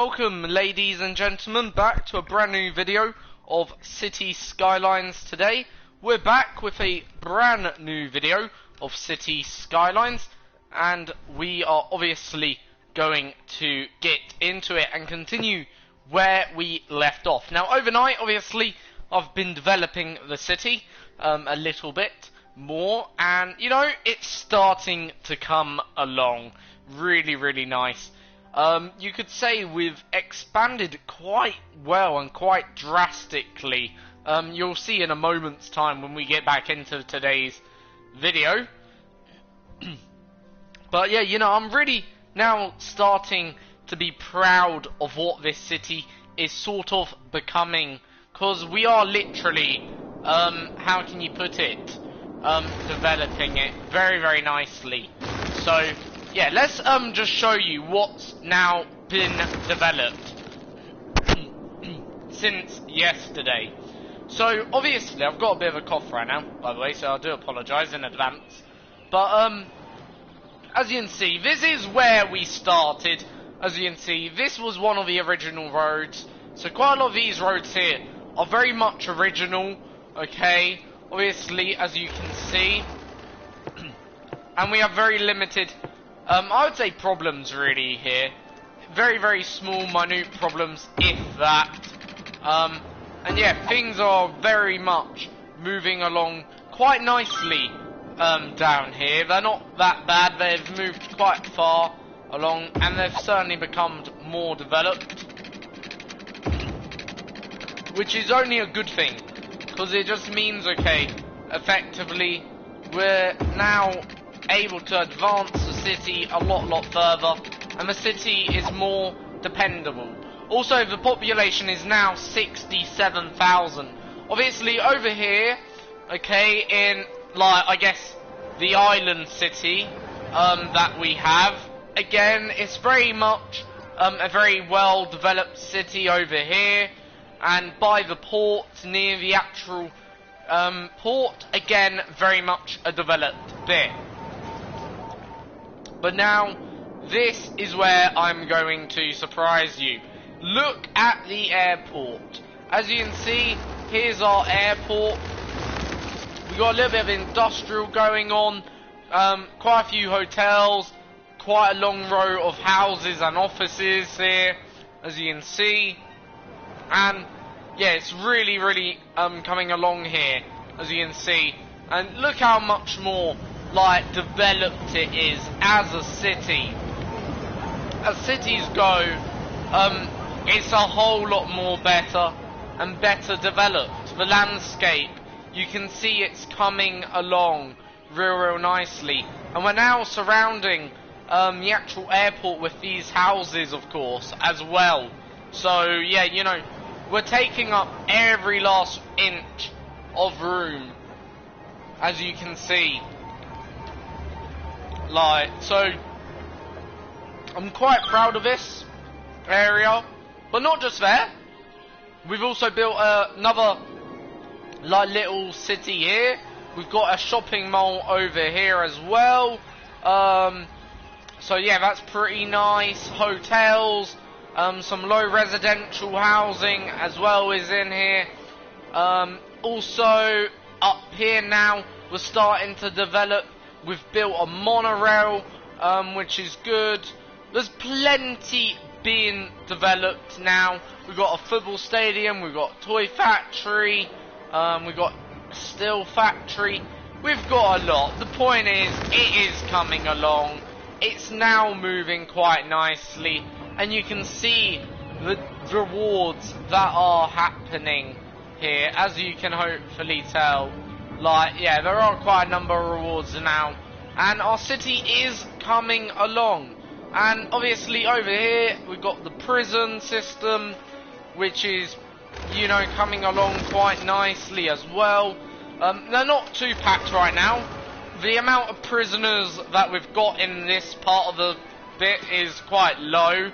Welcome, ladies and gentlemen, back to a brand new video of City Skylines today. We're back with a brand new video of City Skylines, and we are obviously going to get into it and continue where we left off. Now, overnight, obviously, I've been developing the city a little bit more, and, you know, it's starting to come along. Really nice. You could say we've expanded quite well and quite drastically. You'll see in a moment's time when we get back into today's video. But yeah, you know, I'm really now starting to be proud of what this city is sort of becoming, because we are literally, how can you put it, developing it very nicely. So yeah, let's just show you what's now been developed since yesterday. So obviously I've got a bit of a cough right now, by the way, so I do apologise in advance. But as you can see, this is where we started. As you can see, this was one of the original roads. So quite a lot of these roads here are very much original, okay? Obviously, as you can see. And we have very limited I would say problems really here. Very small, minute problems, if that. And yeah, things are very much moving along quite nicely down here. They're not that bad, they've moved quite far along, and they've certainly become more developed. Which is only a good thing, because it just means, okay, effectively, we're now able to advance the city a lot further, and the city is more dependable. Also, the population is now 67,000. Obviously, over here, okay, in, like, I guess, the island city that we have, again, it's very much a very well-developed city over here, and by the port, near the actual port, again, very much a developed bit. But now, this is where I'm going to surprise you. Look at the airport. As you can see, here's our airport. We've got a little bit of industrial going on. Quite a few hotels. Quite a long row of houses and offices here, as you can see. And, yeah, it's really coming along here, as you can see. And look how much more developed it is as a city. As cities go, it's a whole lot more better and better developed. The landscape, you can see it's coming along real nicely, and we're now surrounding the actual airport with these houses, of course, as well. So yeah, you know, we're taking up every last inch of room, as you can see. So I'm quite proud of this area, but not just there. We've also built another little city here. We've got a shopping mall over here as well. So yeah, that's pretty nice. Hotels, some low residential housing as well is in here. Also up here now, we're starting to develop. We've built a monorail, which is good. There's plenty being developed now. We've got a football stadium, we've got a toy factory, we've got a steel factory. We've got a lot. The point is, it is coming along. It's now moving quite nicely, and you can see the rewards that are happening here, as you can hopefully tell. Yeah, there are quite a number of rewards now, and our city is coming along. And obviously over here we've got the prison system, which is, you know, coming along quite nicely as well. They're not too packed right now. The amount of prisoners that we've got in this part of the bit is quite low,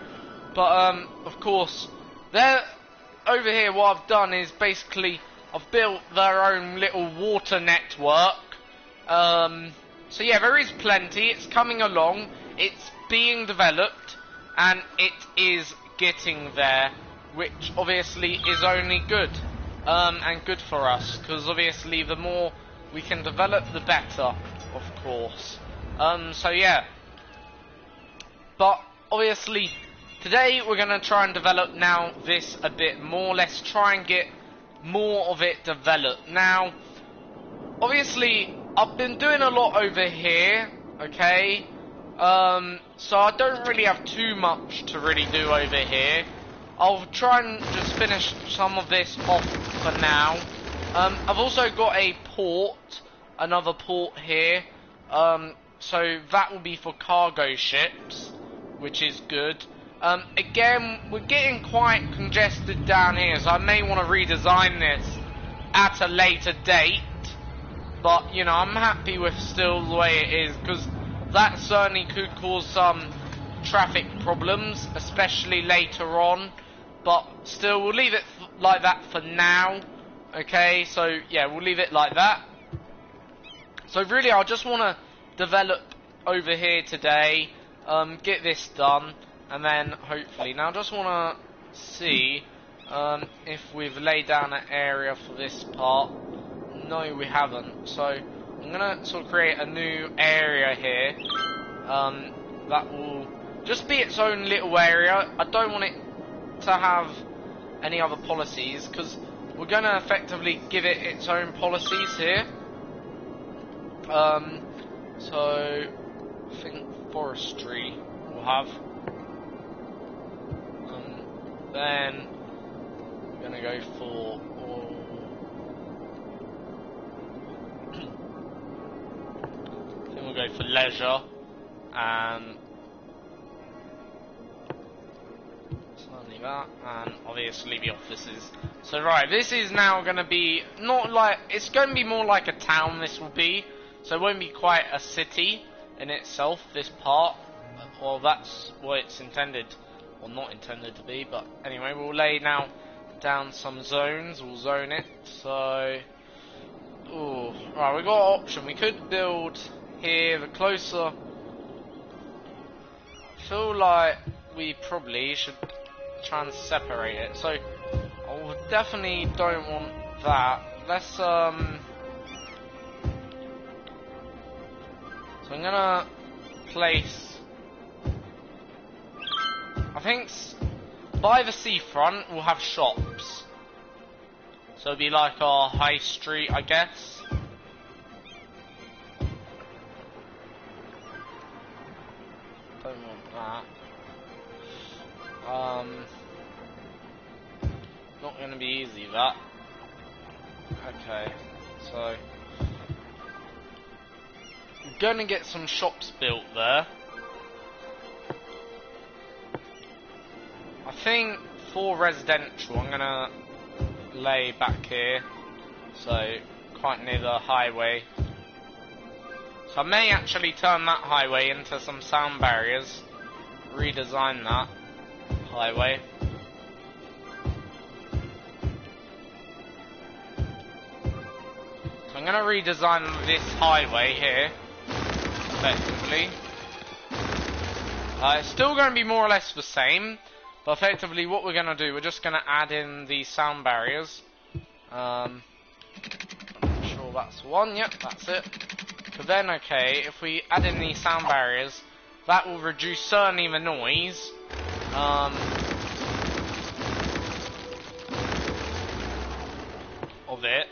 but of course, over here what I've done is basically I've built their own little water network. So yeah, there is plenty. It's coming along. It's being developed, and it is getting there, which obviously is only good, and good for us, because obviously the more we can develop, the better, of course. So yeah, but obviously today we're going to try and develop now this a bit more. Let's try and get more of it developed. Now, obviously, I've been doing a lot over here, okay? So I don't really have too much to really do over here. I'll try and just finish some of this off for now. I've also got a port, another port here. So that will be for cargo ships, which is good. Again, we're getting quite congested down here, so I may want to redesign this at a later date. But, you know, I'm happy with still the way it is, because that certainly could cause some traffic problems, especially later on. But still, we'll leave it like that for now. Okay, so yeah, we'll leave it like that. So really, I just want to develop over here today, get this done, and then hopefully, now I just want to see if we've laid down an area for this part. No, we haven't. So I'm gonna sort of create a new area here. That will just be its own little area. I don't want it to have any other policies, because we're gonna effectively give it its own policies here. So I think forestry will have. Then we're gonna go for I think we'll go for leisure and certainly that, and obviously the offices. So right, this is now gonna be not like, it's gonna be more like a town, this will be. So it won't be quite a city in itself, this part. Well, that's what it's intended, or not intended to be, but anyway, we'll lay now down some zones, we'll zone it. So, ooh, right, we've got an option. We could build here, the closer. I feel like we probably should try and separate it. So, I definitely don't want that. Let's, so I'm gonna place, I think by the seafront we'll have shops. So it'll be like our high street, I guess. Don't want that. Not gonna be easy, that. Okay, so I'm gonna get some shops built there. I think for residential I'm gonna lay back here, so quite near the highway. So I may actually turn that highway into some sound barriers, redesign that highway. So I'm gonna redesign this highway here, effectively. It's still going to be more or less the same, but effectively what we're going to do, we're just going to add in the sound barriers. I'm sure that's the one, yep, that's it. But then, okay, if we add in these sound barriers, that will reduce certainly the noise. Of it.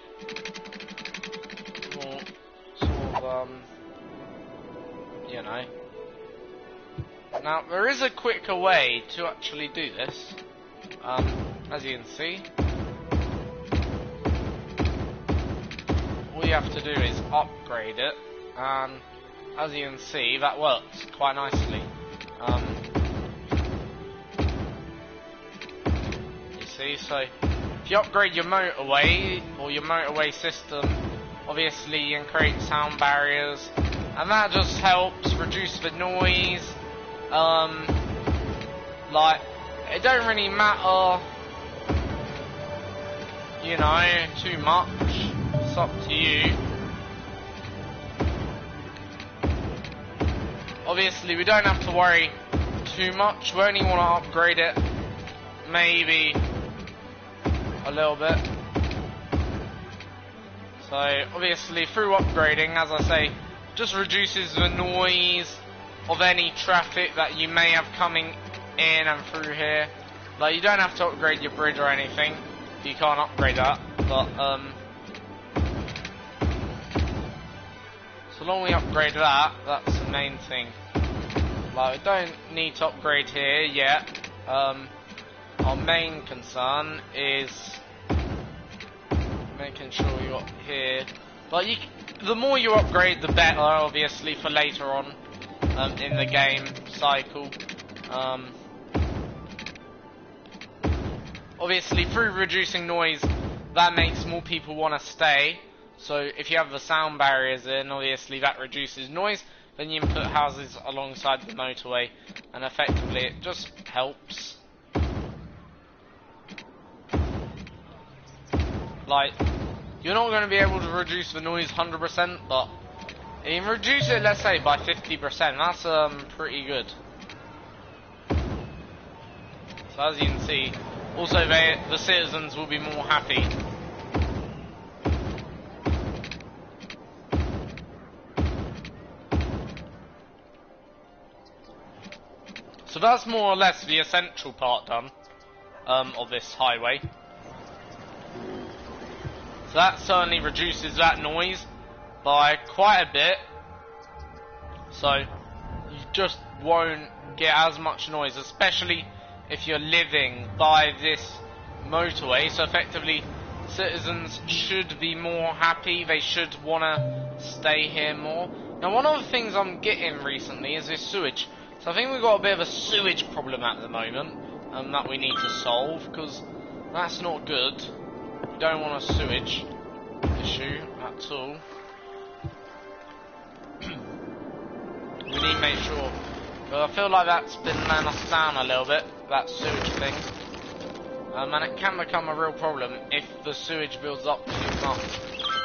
Or sort of, you know. Now, there is a quicker way to actually do this, as you can see. All you have to do is upgrade it, and as you can see, that works quite nicely. You see, so if you upgrade your motorway, or your motorway system, obviously you can create sound barriers, and that just helps reduce the noise. Like, it don't really matter, you know, too much. It's up to you. Obviously, we don't have to worry too much. We only want to upgrade it maybe a little bit. So obviously through upgrading, as I say, just reduces the noise of any traffic that you may have coming in and through here. Like, you don't have to upgrade your bridge or anything. You can't upgrade that, but so long we upgrade that, that's the main thing. Like, we don't need to upgrade here yet. Our main concern is making sure you're up here. But the more you upgrade, the better, obviously, for later on in the game cycle. Obviously, through reducing noise, that makes more people want to stay. So if you have the sound barriers in, obviously that reduces noise. Then you can put houses alongside the motorway, and effectively it just helps. Like, you're not going to be able to reduce the noise 100%, but you can reduce it, let's say, by 50%. That's pretty good. So as you can see, also the citizens will be more happy. So that's more or less the essential part done of this highway. So that certainly reduces that noise by quite a bit. So you just won't get as much noise, especially if you're living by this motorway. So effectively, citizens should be more happy. They should want to stay here more. Now, one of the things I'm getting recently is this sewage. So I think we've got a bit of a sewage problem at the moment that we need to solve, because that's not good. We don't want a sewage issue at all. We need to make sure, because I feel like that's been letting us down a little bit, that sewage thing. And it can become a real problem if the sewage builds up too much.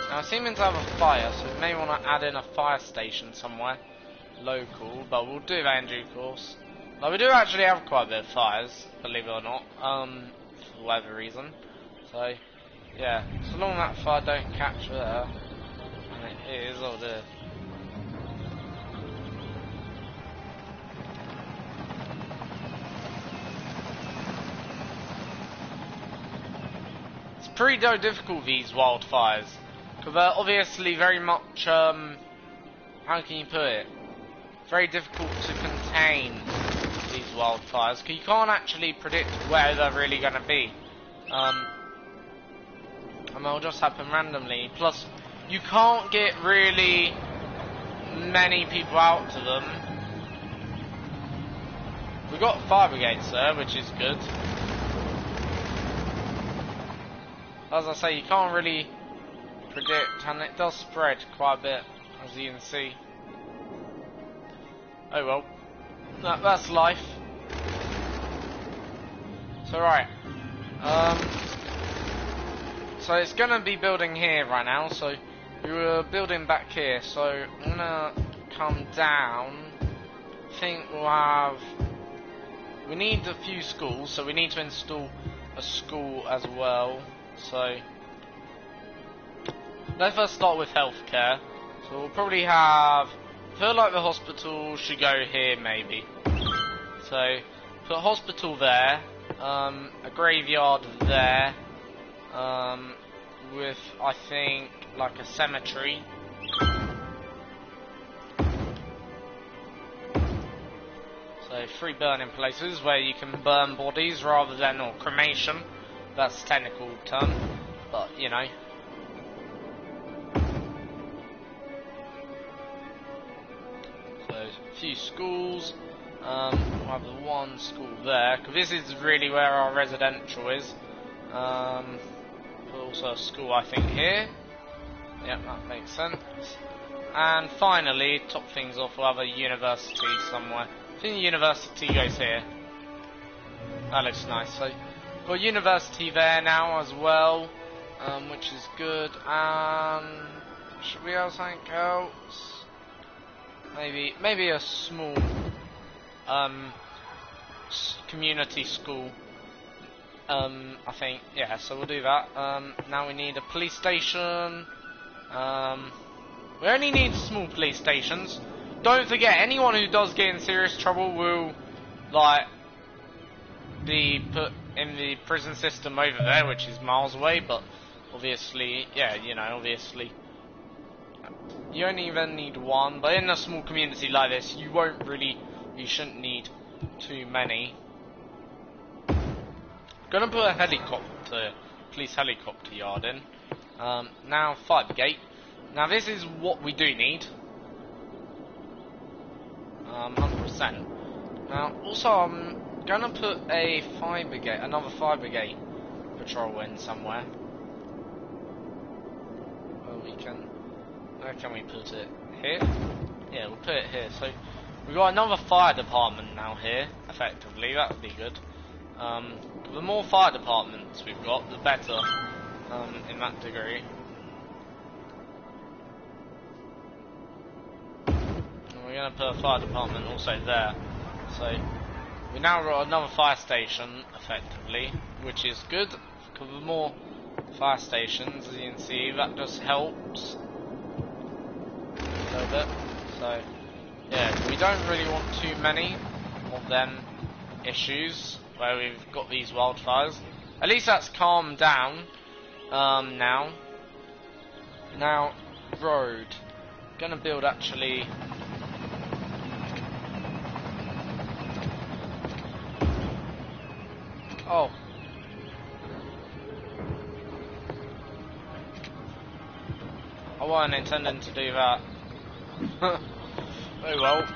Now, seeming to have a fire, so we may want to add in a fire station somewhere local, but we'll do that in due course. Like, we do actually have quite a bit of fires, believe it or not, for whatever reason. So, yeah, so long that fire don't catch there, and it is all there. It's pretty difficult, these wildfires, because they're obviously very much, how can you put it? Very difficult to contain these wildfires, because you can't actually predict where they're really going to be. And they'll just happen randomly. Plus, you can't get really many people out to them. We've got fire brigades there, which is good. As I say, you can't really predict, and it does spread quite a bit, as you can see. Oh well, that's life. So right, so it's gonna be building here right now. So we were building back here. So I'm gonna come down. I think we need a few schools, so we need to install a school as well. So let's first start with healthcare. So we'll probably have. I feel like the hospital should go here, maybe. So, put a hospital there, a graveyard there, with, I think, like a cemetery. So, 3 burning places where you can burn bodies rather than, or cremation. That's a technical term, but, you know. A few schools, we'll have the one school there, because this is really where our residential is. Also a school, I think, here. Yep, that makes sense. And finally, top things off, we'll have a university somewhere. I think the university goes here. That looks nice. So, got a university there now as well, which is good. And should we have something else? Maybe a small community school I think, yeah, so we'll do that. Now we need a police station. We only need small police stations. Don't forget, anyone who does get in serious trouble will, like, be put in the prison system over there, which is miles away, but obviously, yeah, you know, obviously, you only even need one, but in a small community like this, you shouldn't need too many. Gonna put a police helicopter yard in. Now, fire brigade. Now, this is what we do need. 100%. Now, also, I'm gonna put a another fire brigade patrol in somewhere. Where can we put it? Here? Yeah, we'll put it here. So, we've got another fire department now here, effectively. That would be good. The more fire departments we've got, the better, in that degree. And we're going to put a fire department also there. So, we now got another fire station, effectively, which is good, because the more fire stations, as you can see, that just helps a little bit. So, yeah, we don't really want too many of them issues where we've got these wildfires. At least that's calmed down now. Now, road. Gonna build actually. Oh. I wasn't intending to do that. Very well.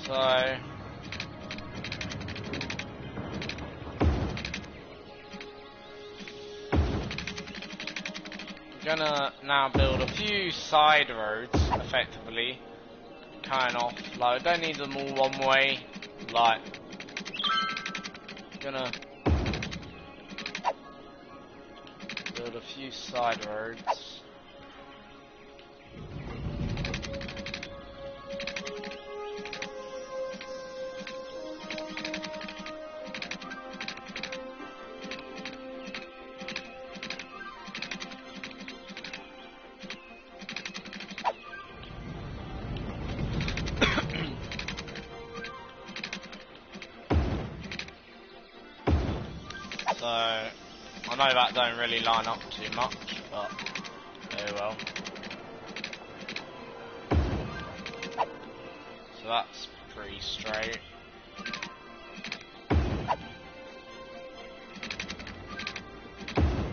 So, gonna now build a few side roads, effectively, kind of, like, don't need them all one way, like, gonna build a few side roads. So, I know that don't really line up too much, but very well. So that's pretty straight.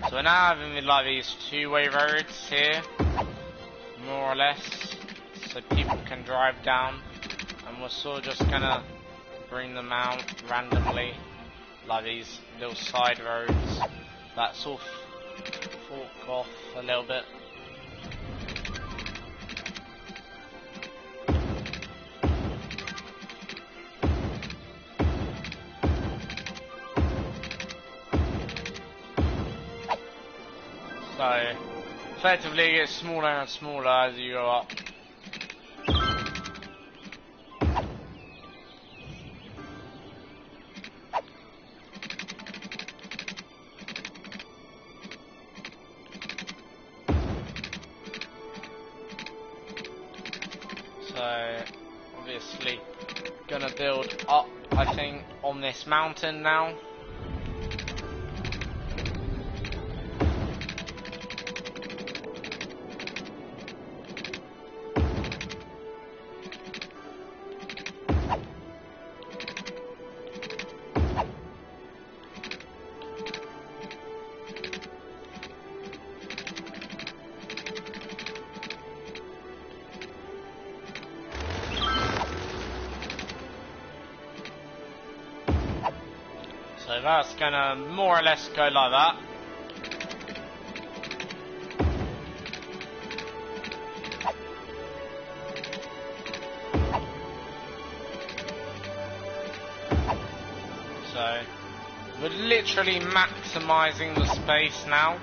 So we're now having like these two-way roads here, more or less, so people can drive down, and we're sort of just gonna bring them out randomly. Like these little side roads that sort of fork off a little bit. So, effectively it gets smaller and smaller as you go up. So, obviously, gonna build up, I think, on this mountain now. So that's gonna more or less go like that. So we're literally maximising the space now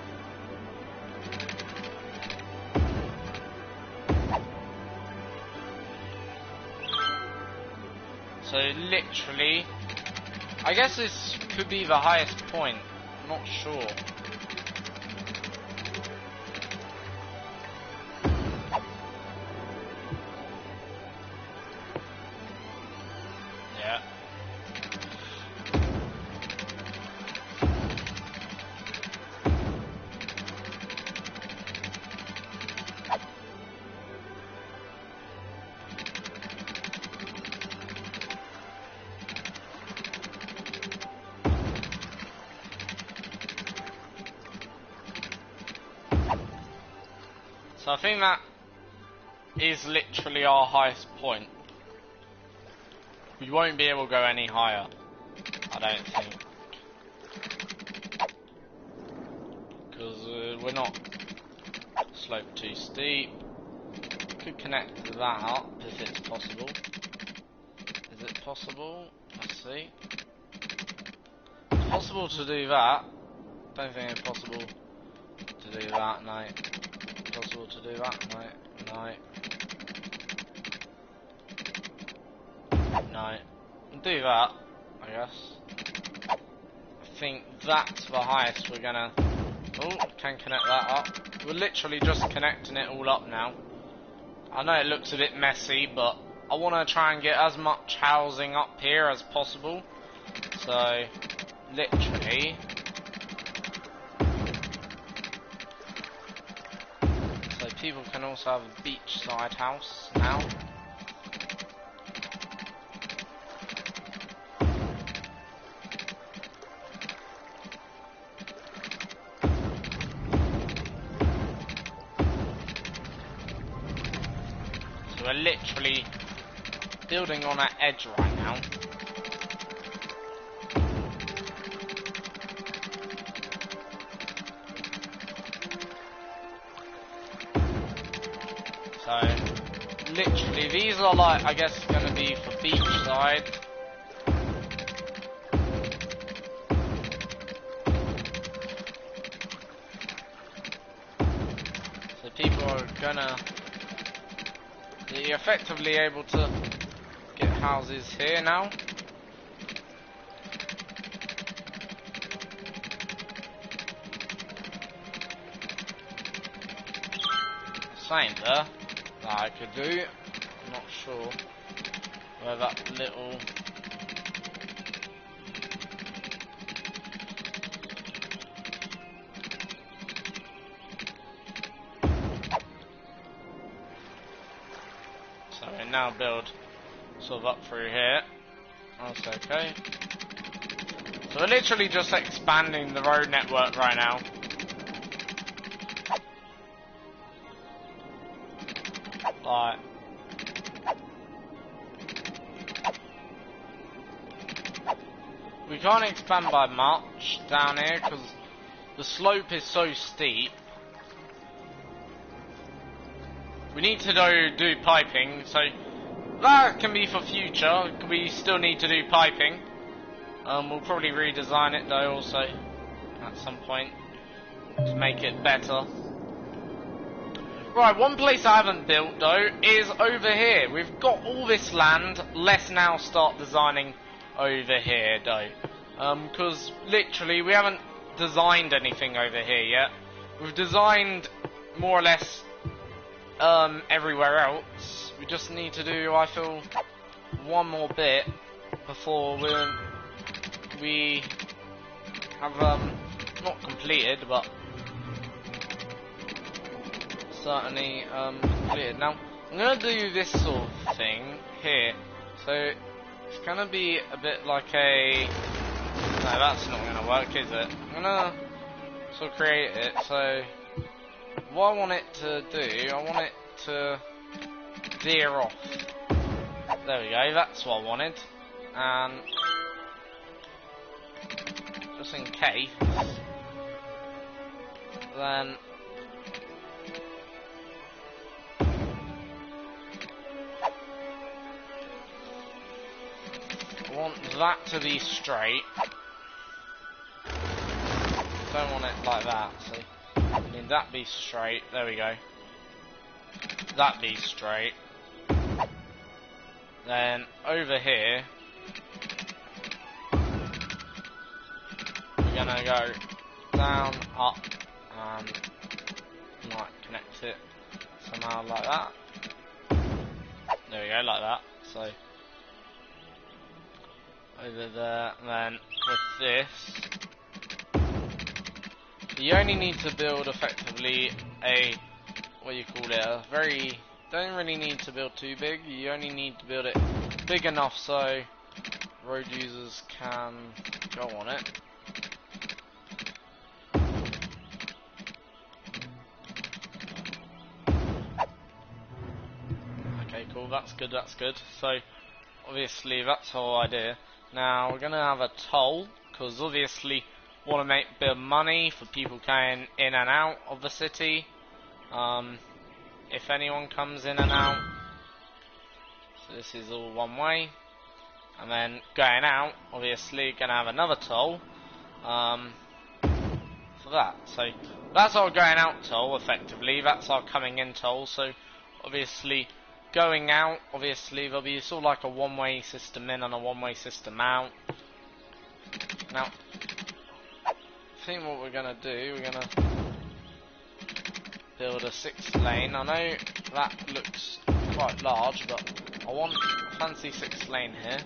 So literally, I guess this could be the highest point. I'm not sure. Yeah. So I think that is literally our highest point. We won't be able to go any higher, I don't think. Because we're not sloped too steep. Could connect that up if it's possible. Is it possible? Let's see. It's possible to do that. Don't think it's possible to do that, no. Possible to do that? No. No. No. Do that, I guess. I think that's the highest we're gonna... Oh, can connect that up. We're literally just connecting it all up now. I know it looks a bit messy, but I want to try and get as much housing up here as possible. So, literally... People can also have a beachside house now. So we're literally building on that edge right now. So, literally, these are like, I guess, going to be for beachside. So people are gonna be effectively able to get houses here now. Same there. That I could do. I'm not sure where that little... So we now build sort of up through here. That's okay. So we're literally just expanding the road network right now. Like, we can't expand by much down here because the slope is so steep. We need to do piping, so that can be for future. We still need to do piping. We'll probably redesign it though also at some point to make it better. Right, one place I haven't built though is over here. We've got all this land. Let's now start designing over here though. Because literally we haven't designed anything over here yet. We've designed more or less everywhere else. We just need to do, I feel, one more bit before we have not completed, but certainly completed. Now I'm gonna do this sort of thing here. So it's gonna be a bit like a... No, that's not gonna work, is it? I'm gonna sort of create it. So what I want it to do, I want it to veer off. There we go, that's what I wanted. And just in case, then I want that to be straight. Don't want it like that, see? I mean, that be straight. There we go. That be straight. Then over here, We're gonna go down, up, and might connect it somehow like that. There we go, like that. So over there, and then with this, you only need to build effectively a, what do you call it, a very, don't really need to build too big, you only need to build it big enough so road users can go on it. Okay, cool, that's good, that's good. So obviously that's the whole idea. Now we're gonna have a toll, because obviously want to make a bit of money for people going in and out of the city. If anyone comes in and out, so this is all one way, and then going out, obviously gonna have another toll for that. So that's our going out toll effectively. That's our coming in toll. So obviously going out, obviously there'll be sort of like a one-way system in and a one-way system out. Now, I think what we're gonna do, we're gonna build a 6 lane. I know that looks quite large, but I want a fancy 6 lane here.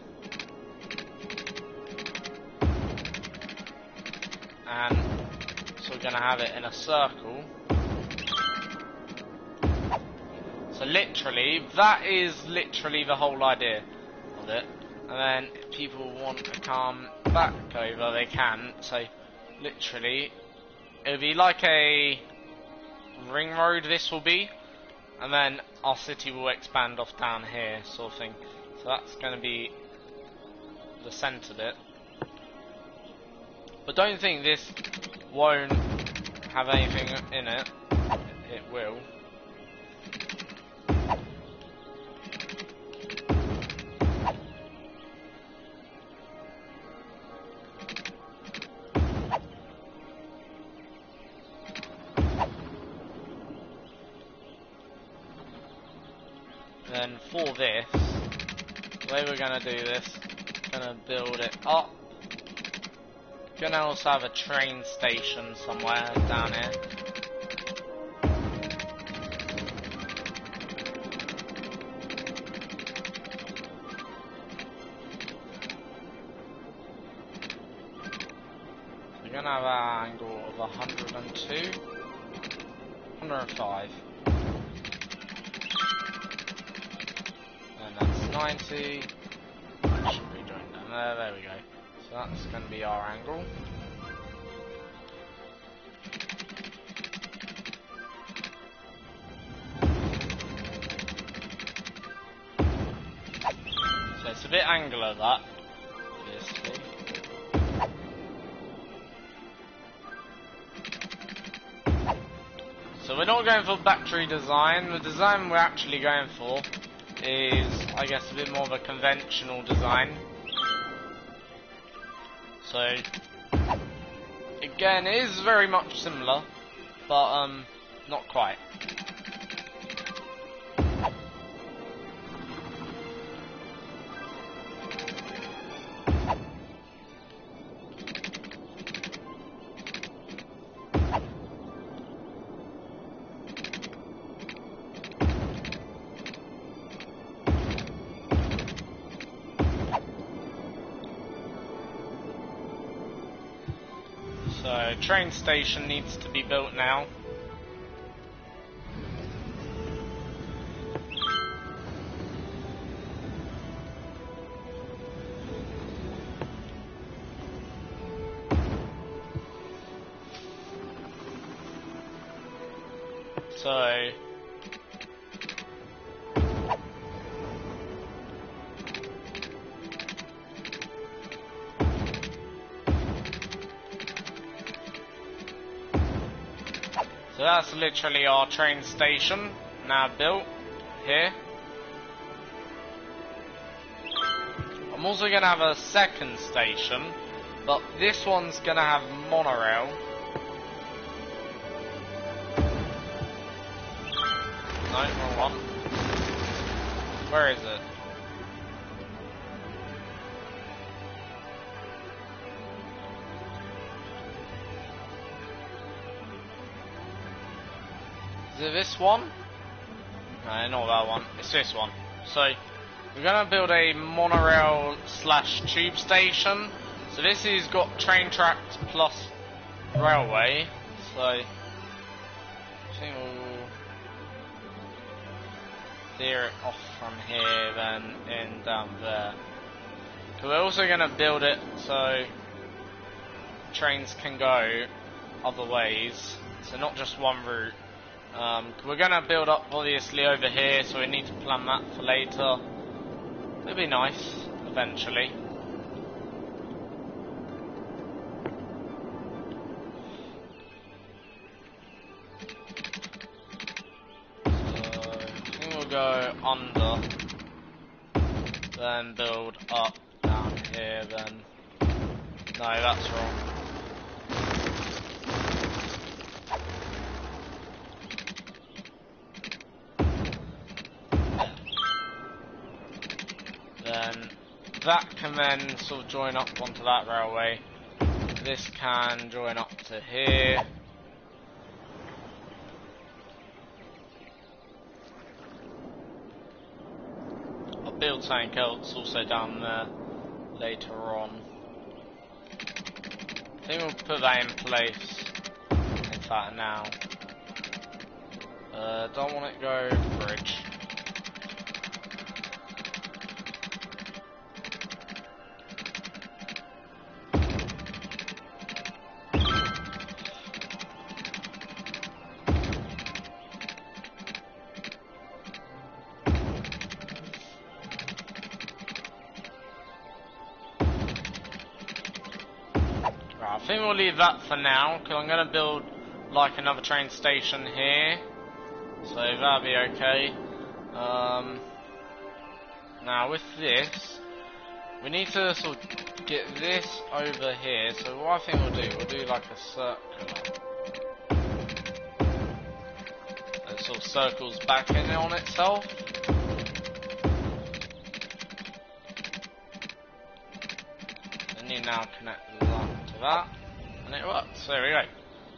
And so we're gonna have it in a circle. So literally, that is literally the whole idea of it. And then if people want to come back over, they can. So literally, it'll be like a ring road, this will be. And then our city will expand off down here, sort of thing. So that's going to be the centre bit. But don't think this won't have anything in it. It will. Then for this, the way we're going to do this, going to build it up. Going to also have a train station somewhere down here. We're going to have an angle of 102, 105. 90. Should we join down there? There we go. So that's going to be our angle. So it's a bit angular, that, obviously. So we're not going for battery design. The design we're actually going for is, I guess, a bit more of a conventional design. So again, it is very much similar, but not quite. So, train station needs to be built now. So that's literally our train station now built here. I'm also going to have a second station, but this one's going to have monorail. No, wrong one. Where is it? it this one? No, not that one. It's this one. So we're gonna build a monorail slash tube station. So this has got train tracks plus railway. So I think we'll steer it off from here, then in down there. So we're also gonna build it so trains can go other ways, so not just one route. We're gonna build up obviously over here, so we need to plan that for later. It'll be nice eventually. So I think we'll go under, then build up down here. Then no, that's wrong. Then that can then sort of join up onto that railway. This can join up to here. I'll build something else also down there later on. I think we'll put that in place. In fact, now. Don't want it to go bridge. I think we'll leave that for now, because I'm going to build like another train station here, so that'll be okay. Now with this, we need to sort of get this over here, so what I think we'll do like a circular. It sort of circles back in on itself. And you now connect that to that, and it works. There we go.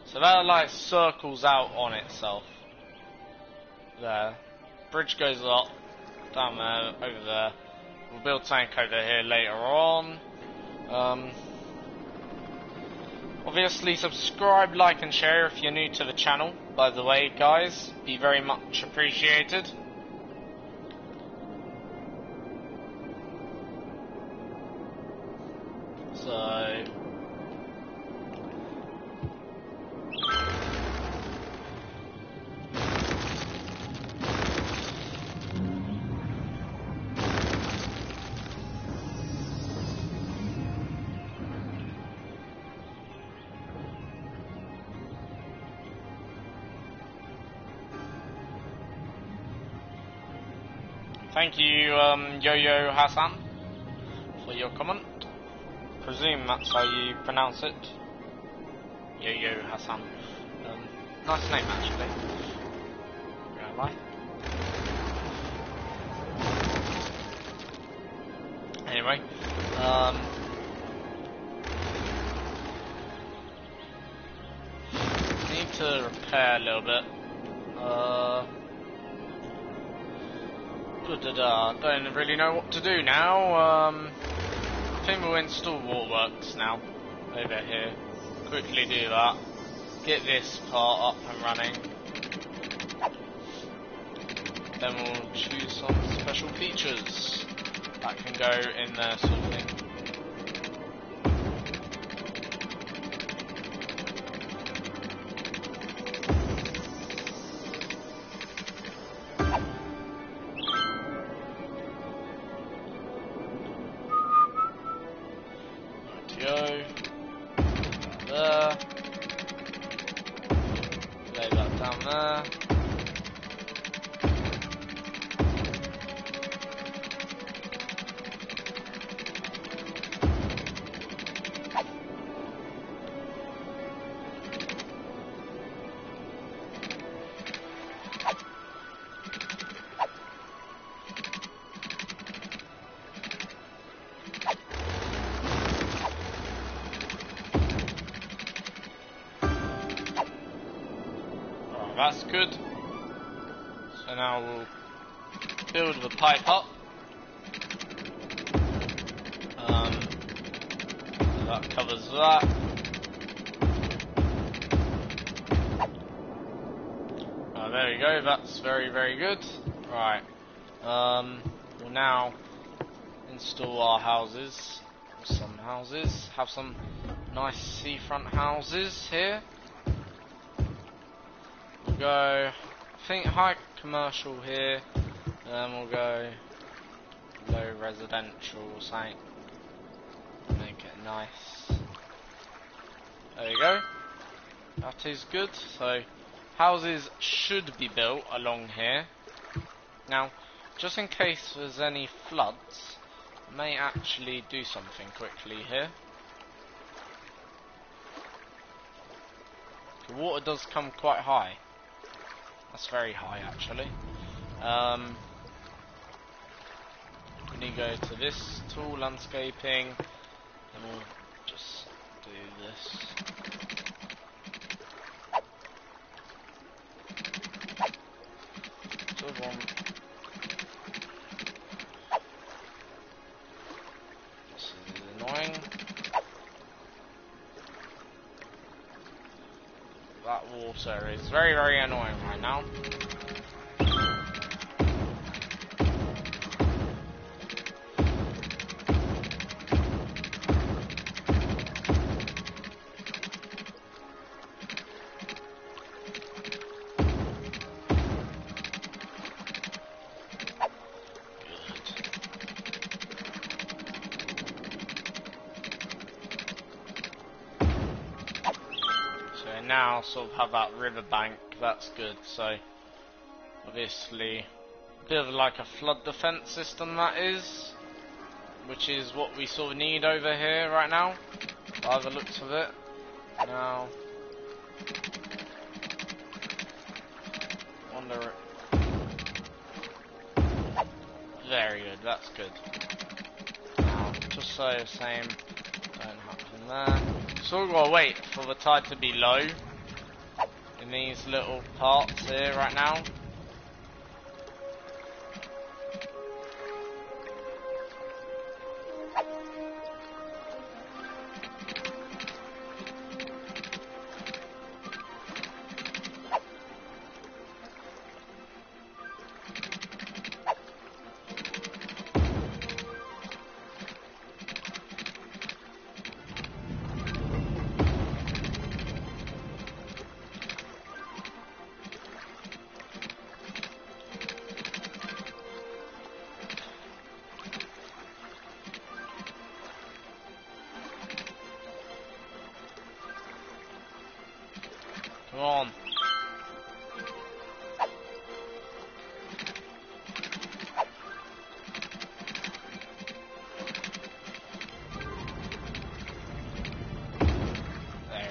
So that like circles out on itself. There. Bridge goes up, down there, over there. We'll build tank over here later on. Obviously subscribe, like and share if you're new to the channel, by the way guys. Be very much appreciated. So thank you, Yo-Yo Hassan, for your comment. Presume that's how you pronounce it. Yo-Yo Hassan. Nice name, actually. Gonna lie. Anyway, need to repair a little bit. Don't really know what to do now. I think we'll install waterworks now over here. Quickly do that. Get this part up and running. Then we'll choose some special features that can go in there, sort of thing. Go there, lay that down there. That's good. So now we'll build the pipe up. So that covers that. Oh, there we go, that's very, very good. Right. We'll now install our houses. Some houses. Have some nice seafront houses here. We'll go, I think, high commercial here. And then we'll go low residential or something. Make it nice. There you go. That is good. So houses should be built along here. Now, just in case there's any floods, I may actually do something quickly here. The water does come quite high. That's very high actually. We need to go to this tool, landscaping, and we'll just do this. Sort of one. This is annoying. That water is very, very annoying right now. Now sort of have that riverbank, that's good. So obviously a bit of like a flood defense system that is, which is what we sort of need over here right now by the looks of it. Now wonder it. Very good, that's good. Now just so same don't happen there. So we've got to wait for the tide to be low in these little parts here right now. Come on. There we go.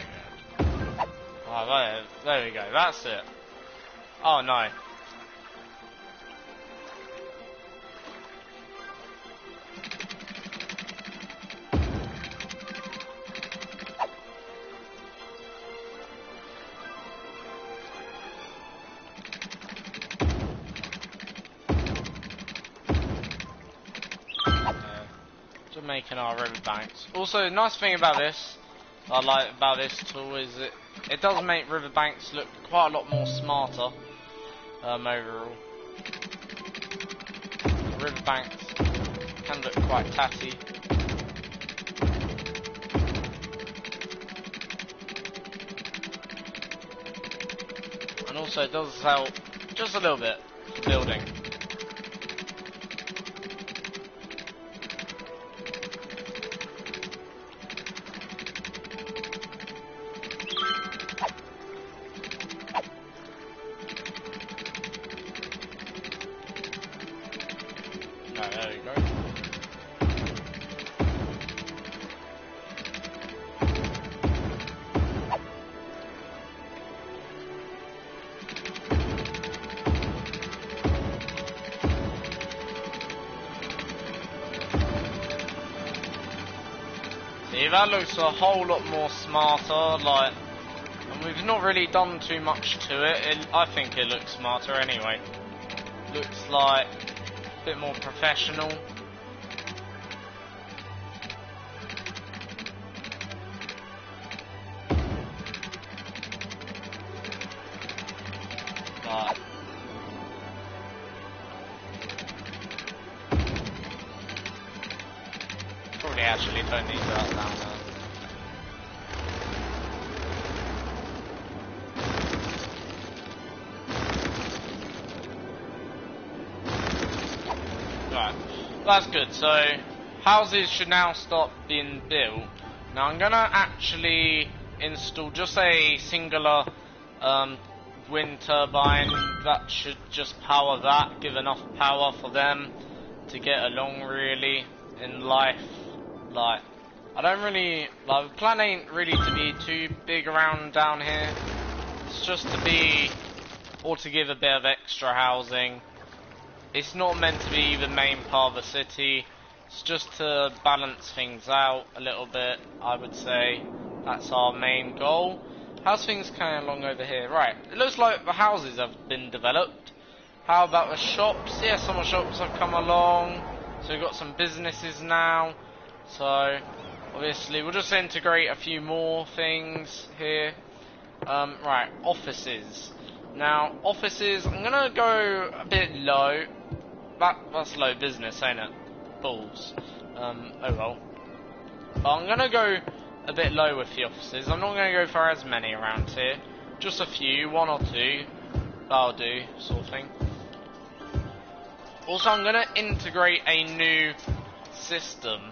Oh, there we go. That's it. Oh no. Making our riverbanks. Also, the nice thing about this, I like about this tool, is it does make riverbanks look quite a lot more smarter overall. The riverbanks can look quite tatty. And also it does help just a little bit for building. There you go. See, that looks a whole lot more smarter, like, and we've not really done too much to it. I think it looks smarter anyway. looks like a bit more professional. But probably actually don't need that down there. Right, that's good. So houses should now start being built. Now I'm gonna actually install just a singular wind turbine that should just power that, give enough power for them to get along really in life. Like, I don't really, like, the plan ain't really to be too big around down here. It's just to be, or to give a bit of extra housing. It's not meant to be the main part of the city. It's just to balance things out a little bit, I would say. That's our main goal. How's things coming along over here? Right, it looks like the houses have been developed. How about the shops? Yeah, some of the shops have come along. So we've got some businesses now. So, obviously, we'll just integrate a few more things here. Right, offices. Now, offices, I'm gonna go a bit low. That's low business, ain't it? Balls. Oh well. But I'm gonna go a bit low with the offices. I'm not gonna go for as many around here. Just a few, one or two. That'll do, sort of thing. Also, I'm gonna integrate a new system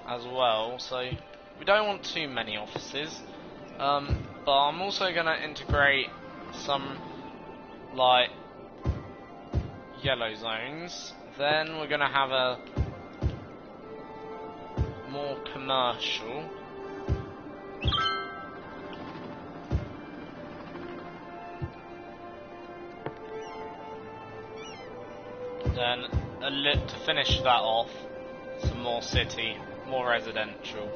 as well, so we don't want too many offices. But I'm also gonna integrate some like yellow zones. Then we're gonna have a more commercial. Then to finish that off, some more city, more residential.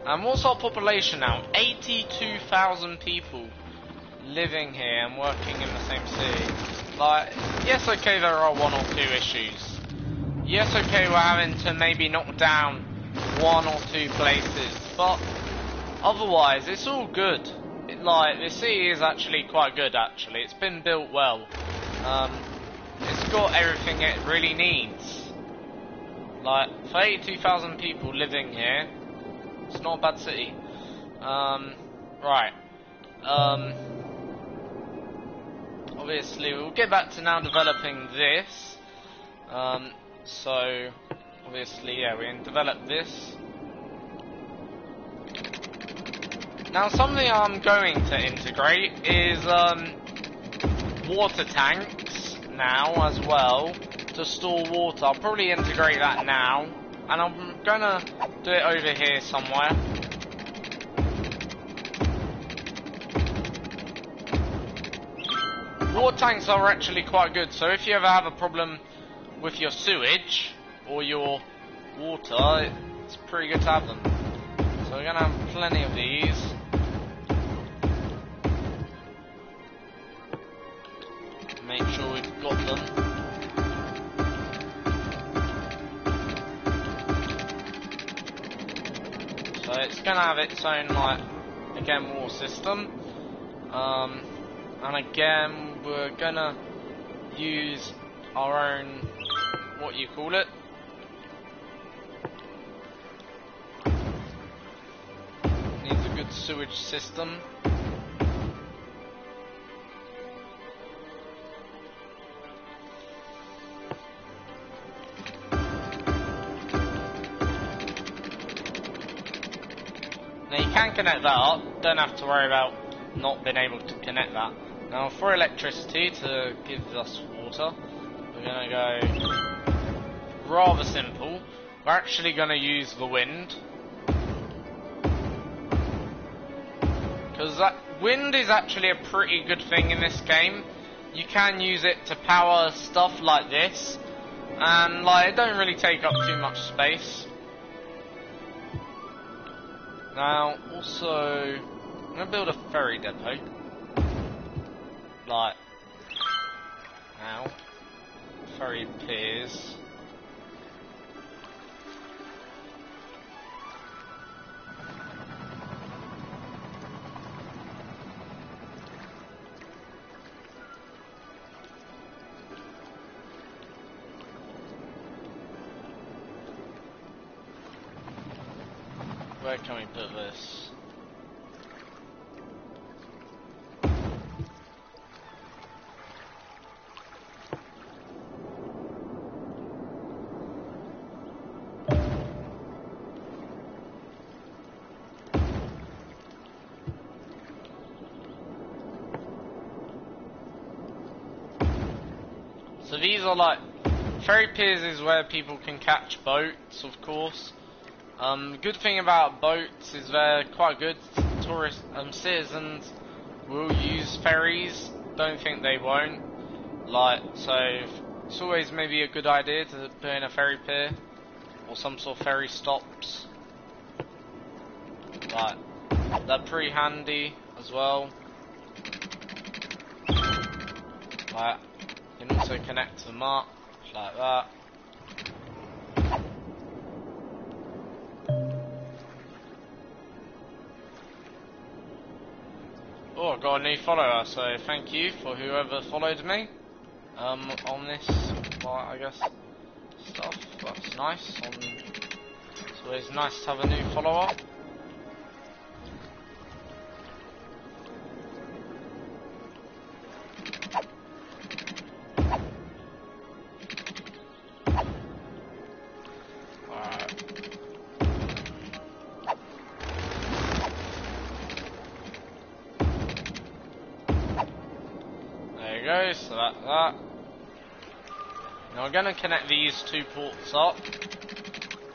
And what's our population now? 82,000 people living here and working in the same city. Like, yes, okay, there are one or two issues. Yes, okay, we're having to maybe knock down one or two places, but otherwise, it's all good. Like, the city is actually quite good, actually. It's been built well. It's got everything it really needs. Like, for 82,000 people living here, it's not a bad city. Right. Obviously, we'll get back to now developing this. So, obviously, yeah, we can develop this. Now, something I'm going to integrate is water tanks now as well to store water. I'll probably integrate that now, and I'm gonna do it over here somewhere. Water tanks are actually quite good, so if you ever have a problem with your sewage or your water, it's pretty good to have them. So we're gonna have plenty of these. Make sure we've got them. So it's gonna have its own, like, again, water system. And again, we're gonna use our own, what you call it? Needs a good sewage system. Now you can connect that up, don't have to worry about not being able to connect that. Now for electricity to give us water, we're going to go rather simple. We're actually going to use the wind. Because that wind is actually a pretty good thing in this game. You can use it to power stuff like this. And like, it don't really take up too much space. Now, also, I'm going to build a ferry depot. Like, now. ferry piers. Where can we put this? So these are like, ferry piers is where people can catch boats, of course. Good thing about boats is they're quite good. Tourist citizens will use ferries. Don't think they won't. Like, so it's always maybe a good idea to put in a ferry pier or some sort of ferry stops. Like, they're pretty handy as well. Like, you can also connect them up like that. Oh, I got a new follower, so thank you for whoever followed me on this, well, I guess, stuff. That's nice. It's always nice to have a new follower. Go, so that's that. Now we're going to connect these two ports up,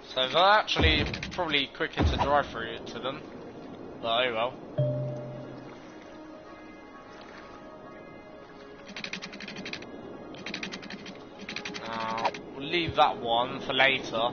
so they're actually probably quicker to drive through to them, but oh well. Now we'll leave that one for later.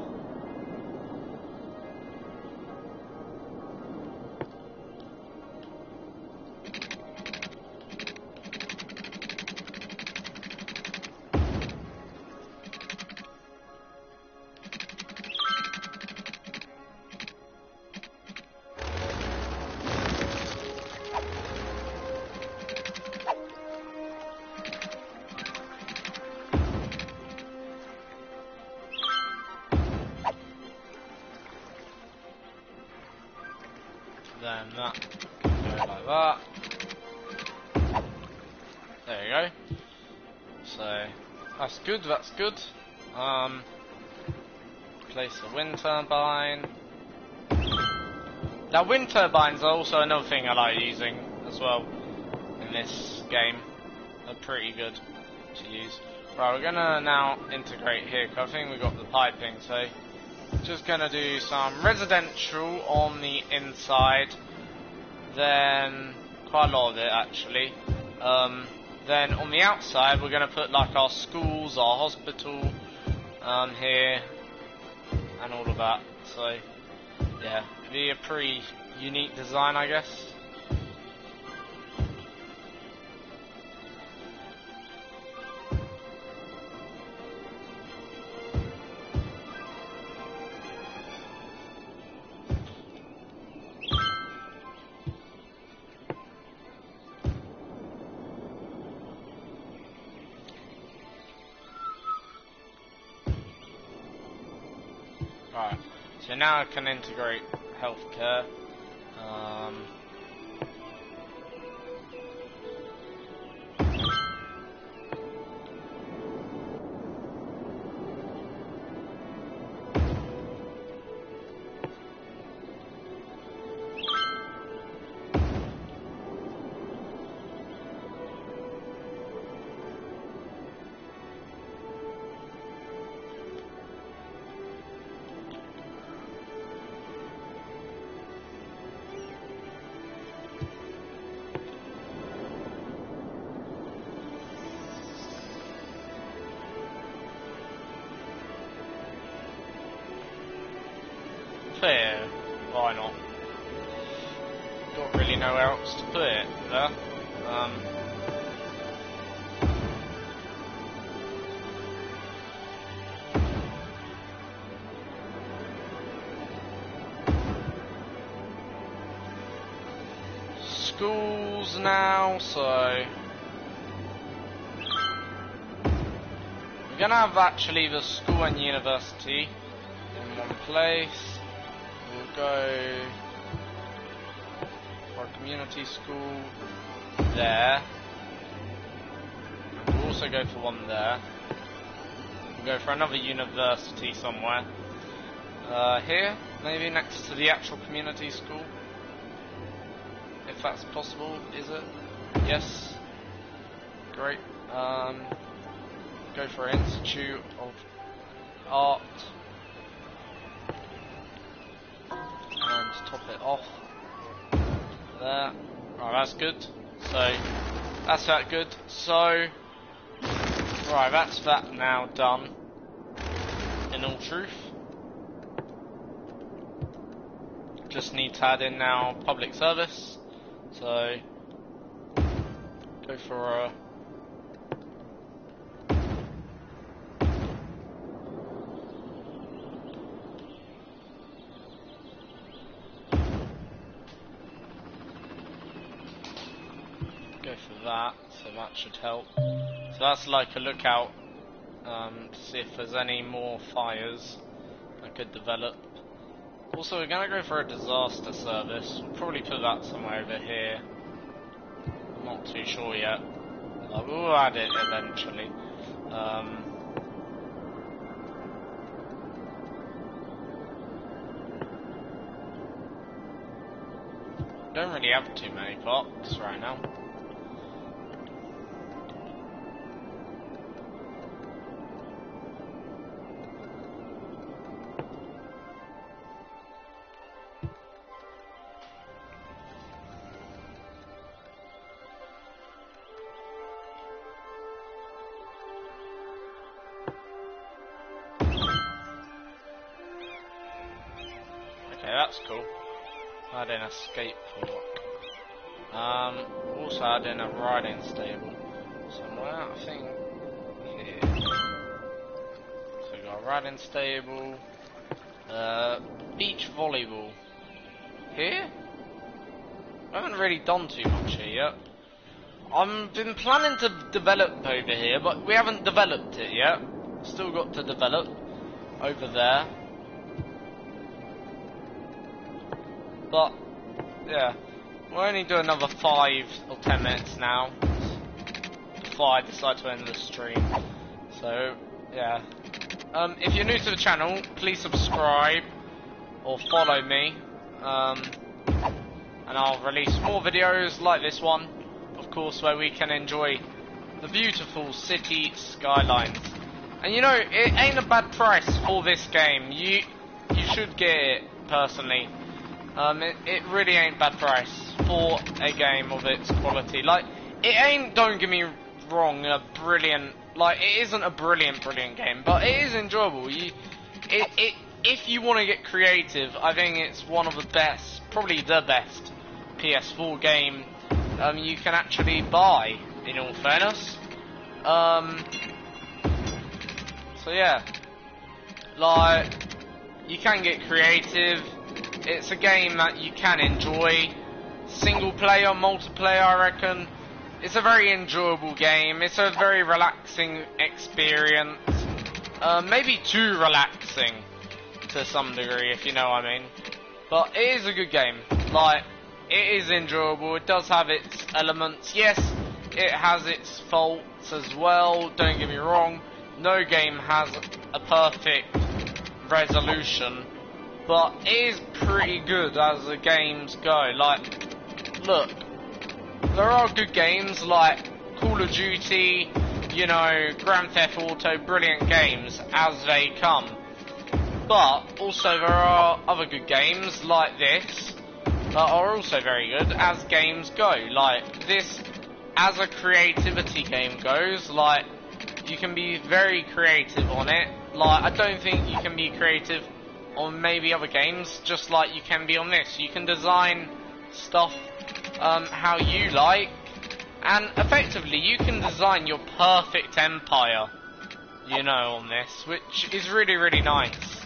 Then that can go like that. There you go. So that's good, that's good. Place a wind turbine. Now wind turbines are also another thing I like using as well in this game. They're pretty good to use. Right, we're gonna now integrate here, because I think we've got the piping, so just gonna do some residential on the inside, then quite a lot of it actually. Then on the outside we're gonna put like our schools, our hospital here, and all of that. So yeah, it'd be a pretty unique design, I guess. Right, so now I can integrate healthcare. Fair, why not? Don't really know where else to put it there. schools now, so we're gonna have actually the school and university in one place. We'll go for a community school there, and we'll also go for one there. We'll go for another university somewhere. Here, maybe next to the actual community school. If that's possible, is it? Yes. Great. Go for Institute of Art. And top it off. There. Right, that's good. So, that's that good. So, right, that's that now done. In all truth. Just need to add in now public service. So, go for a that, so that should help. So that's like a lookout to see if there's any more fires I could develop. Also, we're gonna go for a disaster service. We'll probably put that somewhere over here. I'm not too sure yet. We'll add it eventually. Don't really have too many parks right now. That's cool. Add in a skate park. Also add in a riding stable somewhere, I think here. So we got a riding stable. Beach volleyball. Here? I haven't really done too much here yet. I've been planning to develop over here, but we haven't developed it yet. Still got to develop over there. But, yeah, we'll only do another 5 or 10 minutes now before I decide to end the stream. So, yeah. If you're new to the channel, please subscribe or follow me. And I'll release more videos like this one, of course, where we can enjoy the beautiful city skylines. And you know, it ain't a bad price for this game. You should get it, personally. It really ain't bad price for a game of its quality. Like, it ain't, don't get me wrong, a brilliant, like, it isn't a brilliant game, but it is enjoyable. If you want to get creative, I think it's one of the best, probably the best PS4 game you can actually buy, in all fairness. So yeah, like, you can get creative. It's a game that you can enjoy. Single player, multiplayer, I reckon. It's a very enjoyable game. It's a very relaxing experience. Maybe too relaxing to some degree, if you know what I mean. But it is a good game. Like, it is enjoyable. It does have its elements. Yes, it has its faults as well. Don't get me wrong. No game has a perfect resolution. But it is pretty good as the games go. Like, look, there are good games like Call of Duty, you know, Grand Theft Auto, brilliant games as they come. But also there are other good games like this that are also very good as games go. Like this, as a creativity game goes, like you can be very creative on it. Like I don't think you can be creative on maybe other games, just like you can be on this. You can design stuff how you like, and effectively you can design your perfect empire, you know, on this, which is really, really nice.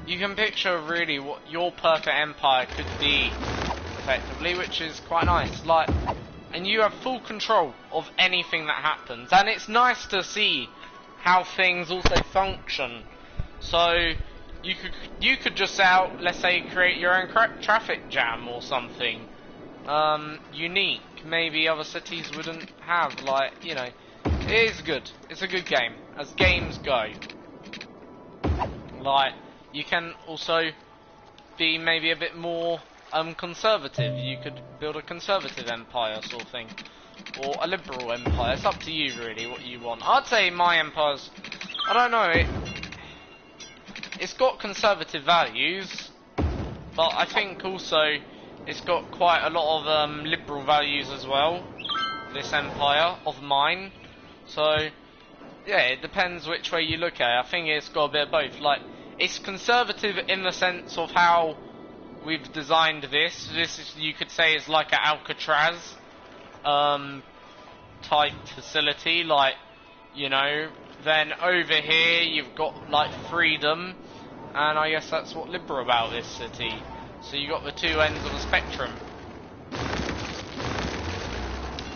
You can picture really what your perfect empire could be, effectively, which is quite nice. Like, and you have full control of anything that happens, and it's nice to see how things also function. So you could just out, let's say, create your own traffic jam or something unique. Maybe other cities wouldn't have. Like, you know, it is good. It's a good game as games go. Like, you can also be maybe a bit more conservative. You could build a conservative empire sort of thing, or a liberal empire. It's up to you really what you want. I'd say my empire's, I don't know, it's got conservative values, but I think also it's got quite a lot of liberal values as well, this empire of mine. So yeah, it depends which way you look at it. I think it's got a bit of both. Like, it's conservative in the sense of how we've designed this. This is, you could say, is like an Alcatraz type facility. Like, you know, then over here you've got like freedom, and I guess that's what liberal about this city. So you got the two ends of the spectrum.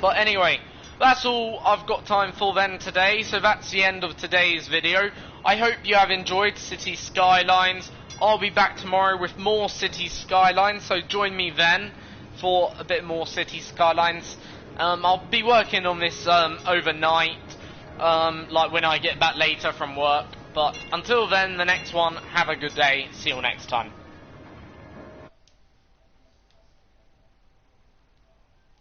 But anyway, that's all I've got time for then today, so that's the end of today's video. I hope you have enjoyed City Skylines. I'll be back tomorrow with more City Skylines, so join me then for a bit more City Skylines. I'll be working on this overnight, like when I get back later from work. But until then, the next one, have a good day. See you next time.